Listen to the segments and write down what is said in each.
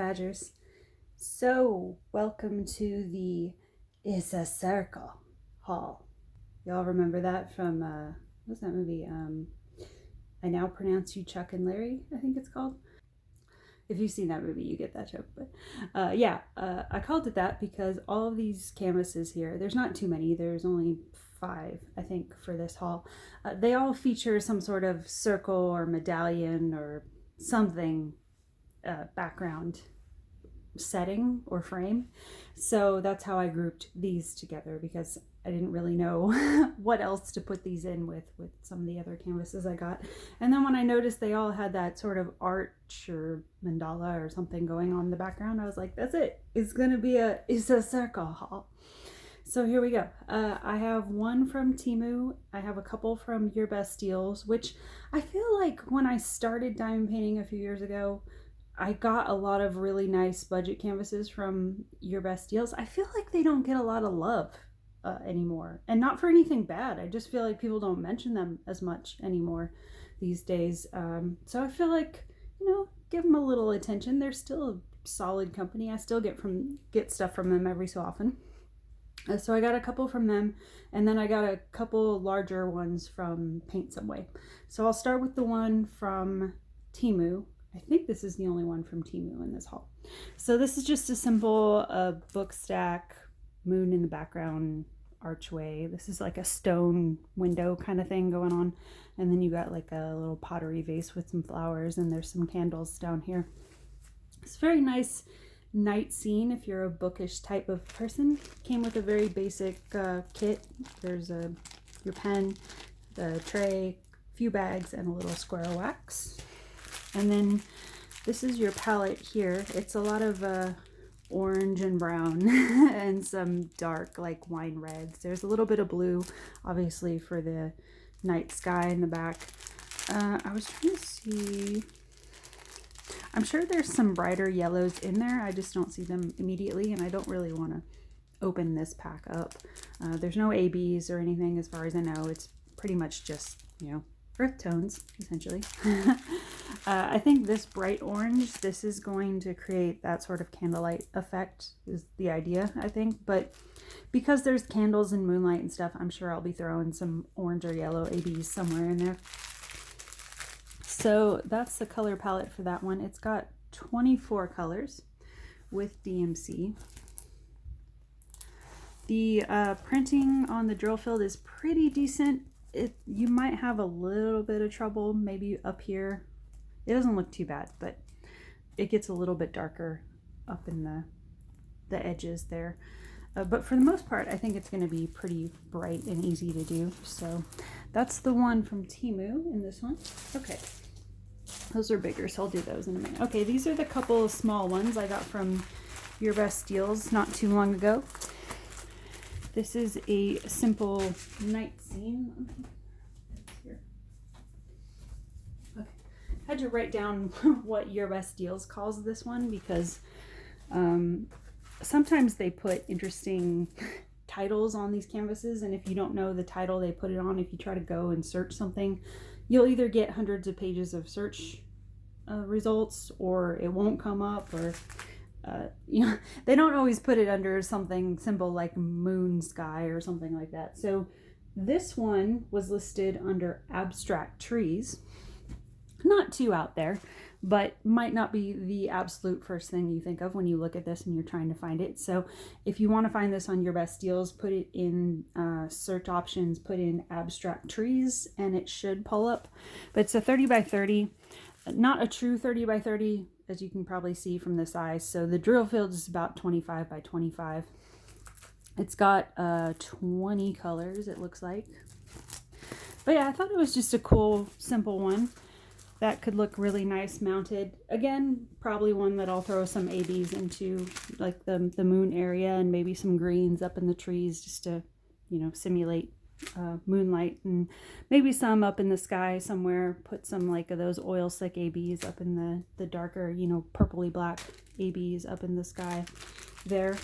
Badgers. So, welcome to the Issa Circle Hall. Y'all remember that from, what's that movie? I Now Pronounce You Chuck and Larry, I think it's called. If you've seen that movie, you get that joke. But I called it that because all of these canvases here, there's not too many, there's only 5, I think, for this haul. They all feature some sort of circle or medallion or something background setting or frame. So that's how I grouped these together because I didn't really know what else to put these in with some of the other canvases I got. And then when I noticed they all had that sort of arch or mandala or something going on in the background, I was like, that's it. It's gonna be it's a circle haul. So here we go. I have one from Temu. I have a couple from Your Best Deals, which I feel like when I started diamond painting a few years ago, I got a lot of really nice budget canvases from Your Best Deals. I feel like they don't get a lot of love anymore, and not for anything bad. I just feel like people don't mention them as much anymore these days. So I feel like, give them a little attention. They're still a solid company. I still get stuff from them every so often. So I got a couple from them, and then I got a couple larger ones from Paint Some Way. So I'll start with the one from Temu. I think this is the only one from Temu in this haul. So this is just a simple book stack, moon in the background, archway. This is like a stone window kind of thing going on. And then you got like a little pottery vase with some flowers, and there's some candles down here. It's a very nice night scene if you're a bookish type of person. Came with a very basic kit. There's your pen, the tray, a few bags, and a little square of wax. And then this is your palette here. It's a lot of orange and brown and some dark like wine reds. There's a little bit of blue, obviously, for the night sky in the back. I was trying to see. I'm sure there's some brighter yellows in there. I just don't see them immediately, and I don't really want to open this pack up. There's no ABs or anything as far as I know. It's pretty much just, earth tones, essentially. I think this bright orange, this is going to create that sort of candlelight effect is the idea, I think. But because there's candles and moonlight and stuff, I'm sure I'll be throwing some orange or yellow ABs somewhere in there. So that's the color palette for that one. It's got 24 colors with DMC. The printing on the drill field is pretty decent. You might have a little bit of trouble maybe up here. It doesn't look too bad, but it gets a little bit darker up in the edges there. But for the most part, I think it's going to be pretty bright and easy to do. So that's the one from Temu in this one. Okay, those are bigger, so I'll do those in a minute. Okay, these are the couple of small ones I got from Your Best Deals not too long ago. This is a simple night scene. Okay. I had to write down what Your Best Deals calls this one because sometimes they put interesting titles on these canvases, and if you don't know the title they put it on, if you try to go and search something, you'll either get hundreds of pages of search results, or it won't come up, or they don't always put it under something simple like moon sky or something like that. So this one was listed under abstract trees. Not too out there, but might not be the absolute first thing you think of when you look at this and you're trying to find it. So if you want to find this on Your Best Deals, put it in search options, put in abstract trees, and it should pull up. But it's a 30 by 30, not a true 30 by 30, as you can probably see from the size. So the drill field is about 25 by 25. It's got 20 colors, it looks like. But yeah, I thought it was just a cool, simple one that could look really nice mounted. Again, probably one that I'll throw some ABs into, like the moon area, and maybe some greens up in the trees just to, simulate moonlight, and maybe some up in the sky somewhere. Put some like of those oil slick ABs up in the darker, purpley black ABs up in the sky there.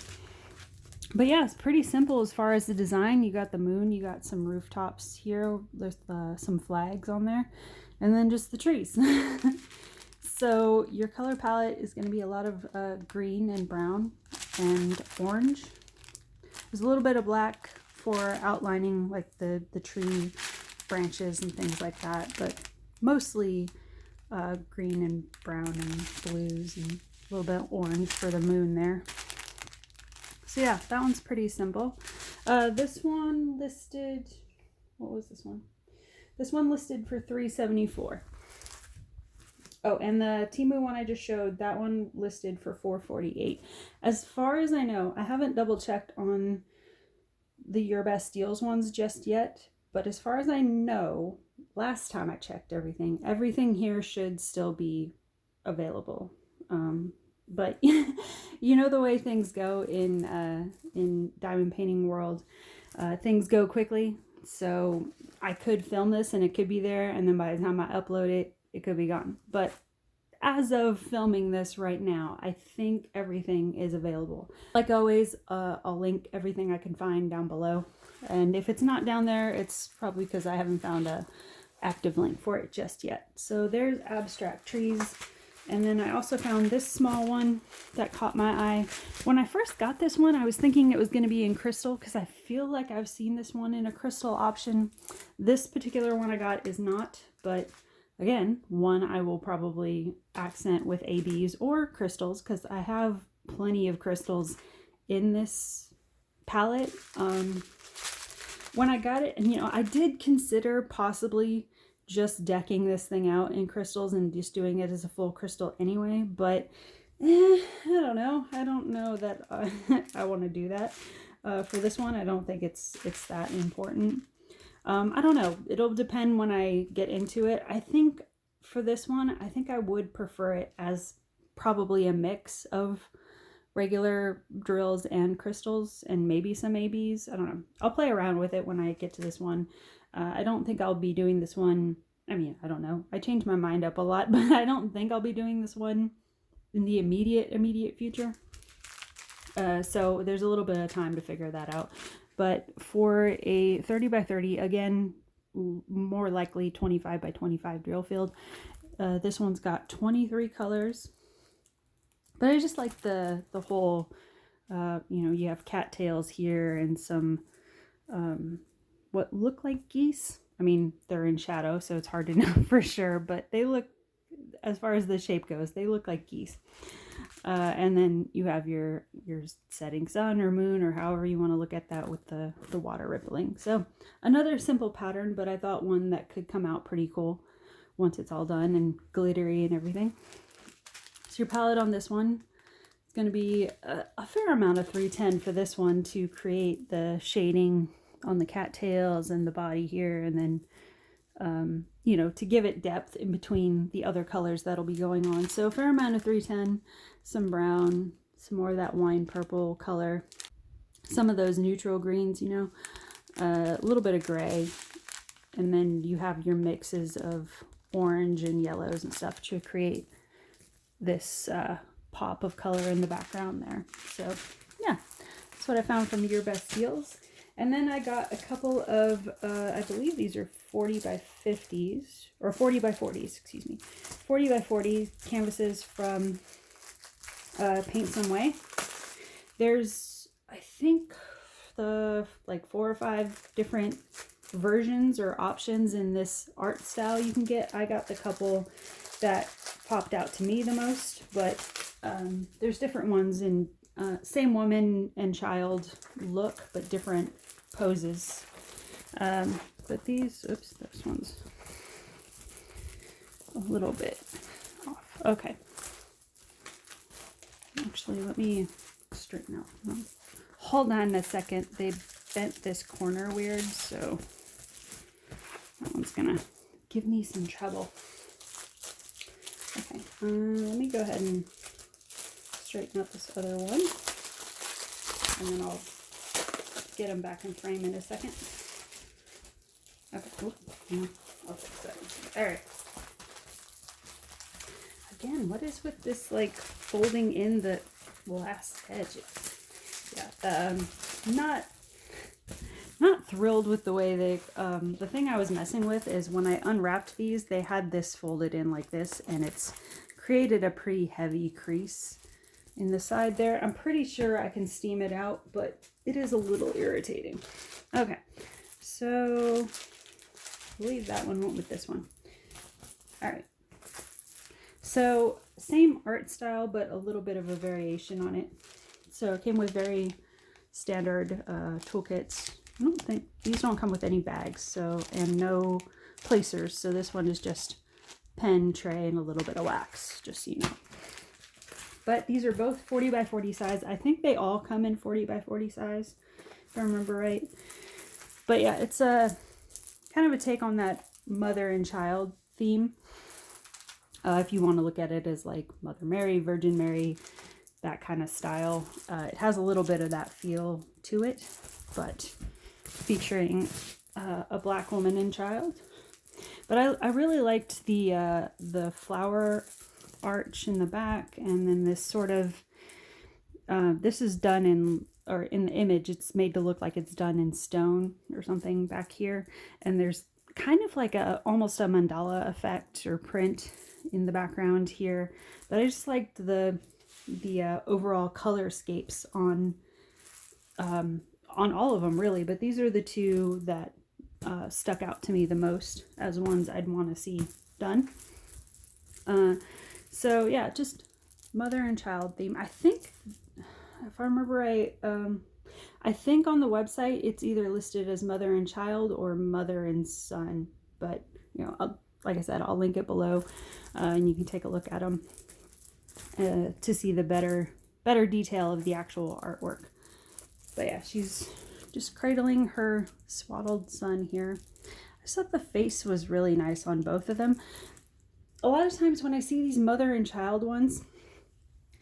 But yeah, it's pretty simple as far as the design. You got the moon, you got some rooftops here, there's some flags on there, and then just the trees. So your color palette is going to be a lot of green and brown and orange. There's a little bit of black for outlining like the tree branches and things like that, but mostly green and brown and blues and a little bit orange for the moon there. So yeah, that one's pretty simple. This one listed, what was this one? This one listed for $374. Oh, and the Temu one I just showed, that one listed for $448. As far as I know, I haven't double checked on the Your Best Deals ones just yet, but as far as I know, last time I checked everything here should still be available. But you know the way things go in diamond painting world, things go quickly. So I could film this and it could be there, and then by the time I upload it, it could be gone. But as of filming this right now, I think everything is available. Like always, I'll link everything I can find down below. And if it's not down there, it's probably because I haven't found a active link for it just yet. So there's Abstract Trees. And then I also found this small one that caught my eye. When I first got this one, I was thinking it was going to be in crystal because I feel like I've seen this one in a crystal option. This particular one I got is not, but again, one I will probably accent with ABs or crystals because I have plenty of crystals in this palette. When I got it, and you know, I did consider possibly just decking this thing out in crystals and just doing it as a full crystal anyway, but I don't know. I don't know that I want to do that for this one. I don't think it's that important. I don't know. It'll depend when I get into it. I think for this one, I think I would prefer it as probably a mix of regular drills and crystals and maybe some ABs. I don't know. I'll play around with it when I get to this one. I don't think I'll be doing this one. I mean, I don't know. I change my mind up a lot, but I don't think I'll be doing this one in the immediate future. So there's a little bit of time to figure that out. But for a 30 by 30, again, more likely 25 by 25 drill field, this one's got 23 colors. But I just like the whole, you know, you have cattails here and some what look like geese. I mean, they're in shadow, so it's hard to know for sure, but they look, as far as the shape goes, they look like geese. And then you have your setting sun or moon or however you want to look at that with the water rippling. So another simple pattern, but I thought one that could come out pretty cool once it's all done and glittery and everything. So your palette on this one is going to be a fair amount of 310 for this one to create the shading on the cattails and the body here, and then you know, to give it depth in between the other colors that'll be going on. So a fair amount of 310, some brown, some more of that wine purple color, some of those neutral greens, you know, a little bit of gray, and then you have your mixes of orange and yellows and stuff to create this pop of color in the background there. So yeah, that's what I found from Your Best Deals. And then I got a couple of, I believe these are 40 by 50s, or 40 by 40s, excuse me. 40 by 40 canvases from Paint Some Way. There's, I think, like 4 or 5 different versions or options in this art style you can get. I got the couple that popped out to me the most, but there's different ones in same woman and child look, but different poses. But these, oops, this one's a little bit off. Okay. Actually, let me straighten out. Hold on a second. They bent this corner weird, so that one's gonna give me some trouble. Okay, let me go ahead and straighten up this other one, and then I'll get them back in frame in a second. Okay, cool. I'll fix that. All right. Again, what is with this, like, folding in the last edge? Yeah, not thrilled with the way they, the thing I was messing with is when I unwrapped these, they had this folded in like this, and it's created a pretty heavy crease in the side there. I'm pretty sure I can steam it out, but it is a little irritating. Okay, so I believe that one went with this one. All right. So same art style, but a little bit of a variation on it. So it came with very standard toolkits. I don't think these don't come with any bags, so, and no placers. So this one is just pen, tray, and a little bit of wax, just so you know. But these are both 40 by 40 size. I think they all come in 40 by 40 size, if I remember right. But yeah, it's a kind of a take on that mother and child theme. If you want to look at it as like Mother Mary, Virgin Mary, that kind of style. It has a little bit of that feel to it, but featuring a Black woman and child. But I really liked the flower arch in the back, and then this sort of, this is done in the image, it's made to look like it's done in stone or something back here. And there's kind of like almost a mandala effect or print in the background here. But I just liked the overall colorscapes on all of them really. But these are the two that stuck out to me the most as ones I'd want to see done. So yeah, just mother and child theme. I think, if I remember right, I think on the website it's either listed as mother and child or mother and son. But you know, like I said, I'll link it below, and you can take a look at them to see the better detail of the actual artwork. But yeah, she's just cradling her swaddled son here. I just thought the face was really nice on both of them. A lot of times when I see these mother and child ones,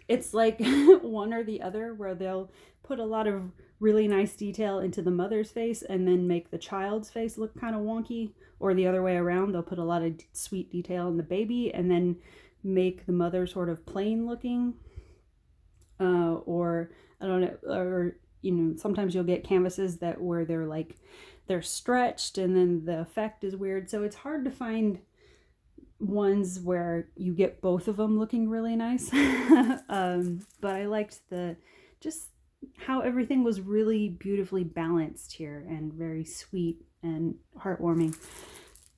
it's like one or the other, where they'll put a lot of really nice detail into the mother's face and then make the child's face look kind of wonky, or the other way around. They'll put a lot of sweet detail in the baby and then make the mother sort of plain looking, or I don't know, or you know, sometimes you'll get canvases that where they're stretched and then the effect is weird. So it's hard to find ones where you get both of them looking really nice. But I liked just how everything was really beautifully balanced here, and very sweet and heartwarming,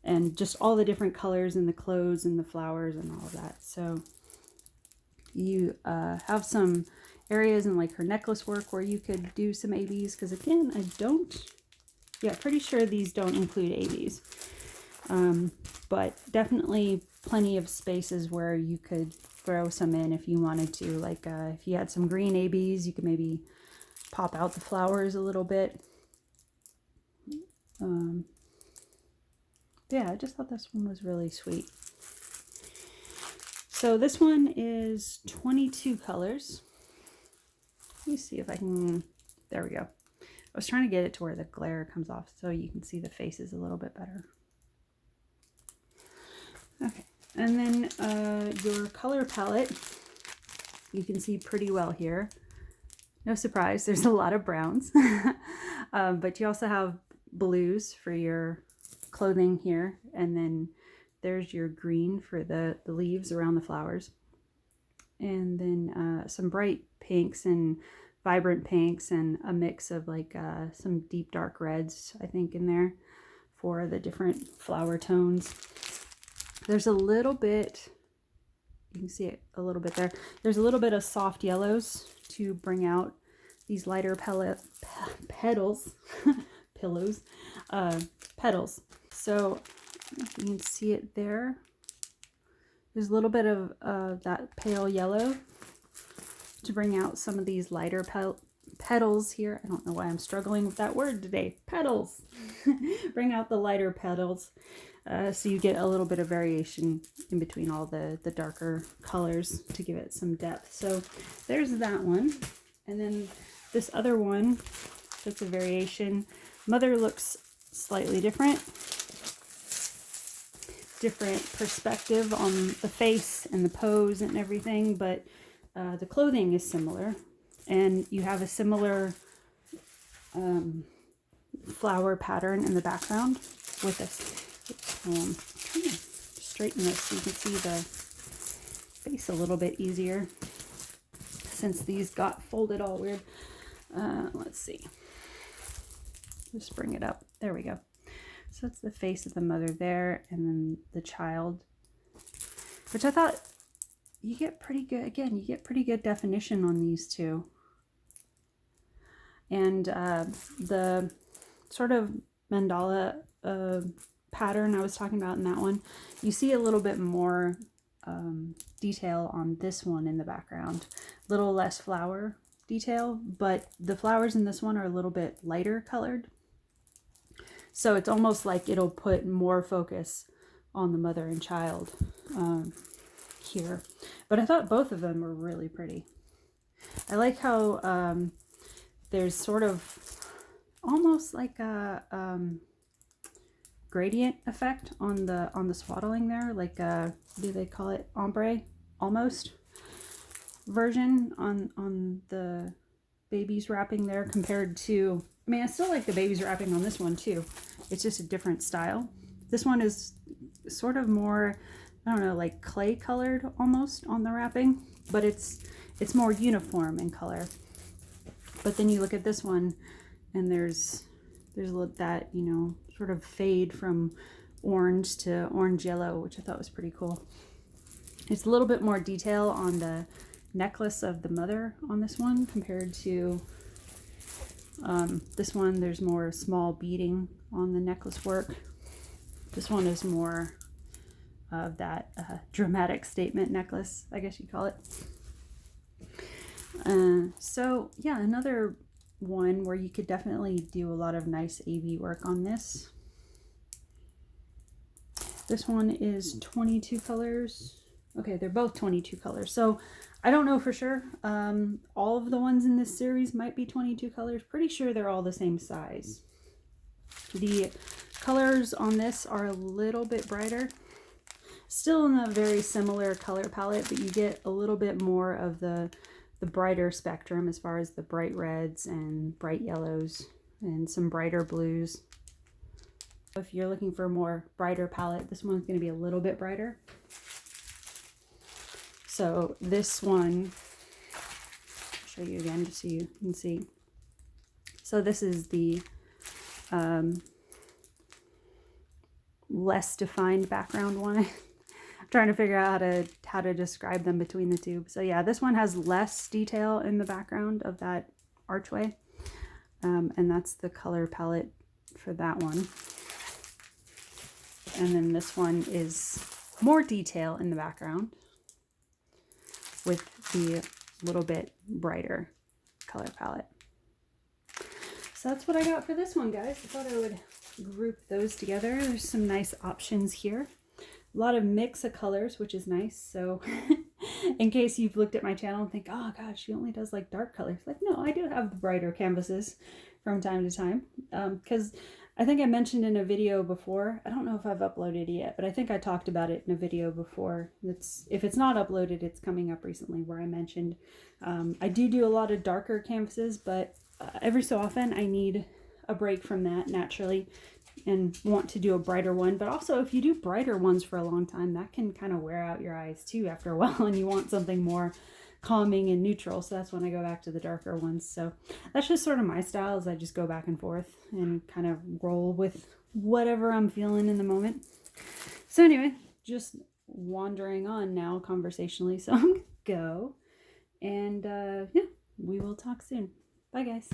and just all the different colors and the clothes and the flowers and all of that. So you have some areas in like her necklace work where you could do some ABs, because again, pretty sure these don't include ABs. But definitely plenty of spaces where you could throw some in if you wanted to. Like if you had some green ABs, you could maybe pop out the flowers a little bit. Yeah, I just thought this one was really sweet. So this one is 22 colors. Let me see if I can, there we go. I was trying to get it to where the glare comes off so you can see the faces a little bit better. Okay, and then your color palette, you can see pretty well here. No surprise, there's a lot of browns. But you also have blues for your clothing here, and then there's your green for the leaves around the flowers. And then some bright pinks and vibrant pinks, and a mix of like some deep dark reds, I think, in there for the different flower tones. There's a little bit, you can see it a little bit there. There's a little bit of soft yellows to bring out these lighter petals, petals. So you can see it there. There's a little bit of that pale yellow to bring out some of these lighter petals here. I don't know why I'm struggling with that word today. Petals. Bring out the lighter petals. So you get a little bit of variation in between all the darker colors to give it some depth. So there's that one. And then this other one, that's a variation. Mother looks slightly different. Different perspective on the face and the pose and everything, but the clothing is similar. And you have a similar flower pattern in the background with this. Trying to straighten this so you can see face a little bit easier since these got folded all weird. Let's see. Just bring it up. There we go. So that's the face of the mother there, and then the child, which I thought you get pretty good, again, you get pretty good definition on these two. And the sort of mandala pattern I was talking about in that one, you see a little bit more detail on this one in the background. A little less flower detail, but the flowers in this one are a little bit lighter colored. So it's almost like it'll put more focus on the mother and child here. But I thought both of them were really pretty. I like how there's sort of almost like a gradient effect on the swaddling there, like do they call it ombre almost version on the baby's wrapping there compared to, I mean, I still like the baby's wrapping on this one too. It's just a different style. This one is sort of more, I don't know, like clay colored almost on the wrapping, but it's more uniform in color. But then you look at this one and there's that, you know, sort of fade from orange to orange yellow, which I thought was pretty cool. It's a little bit more detail on the necklace of the mother on this one compared to this one. There's more small beading on the necklace work. This one is more of that dramatic statement necklace, I guess you'd call it. So yeah, another one where you could definitely do a lot of nice AV work on this. This one is 22 colors. Okay, they're both 22 colors. So I don't know for sure. All of the ones in this series might be 22 colors. Pretty sure they're all the same size. The colors on this are a little bit brighter. Still in a very similar color palette, but you get a little bit more of the brighter spectrum as far as the bright reds and bright yellows and some brighter blues. If you're looking for a more brighter palette, this one's going to be a little bit brighter. So this one, I'll show you again just so you can see. So this is the less defined background one. I'm trying to figure out how to describe them between the two. So yeah, this one has less detail in the background of that archway. And that's the color palette for that one. And then this one is more detail in the background with the little bit brighter color palette. So that's what I got for this one, guys. I thought I would group those together. There's some nice options here. A lot of mix of colors, which is nice. So in case you've looked at my channel and think, oh gosh, she only does like dark colors. Like, no, I do have the brighter canvases from time to time. Because I think I mentioned in a video before, I don't know if I've uploaded it yet, but I think I talked about it in a video before. If it's not uploaded, it's coming up recently, where I mentioned I do a lot of darker canvases, but every so often I need a break from that naturally and want to do a brighter one. But also, if you do brighter ones for a long time, that can kind of wear out your eyes too after a while, and you want something more calming and neutral. So that's when I go back to the darker ones. So that's just sort of my style, is I just go back and forth and kind of roll with whatever I'm feeling in the moment. So anyway, just wandering on now conversationally, so I'm gonna go, and yeah, we will talk soon. Bye guys.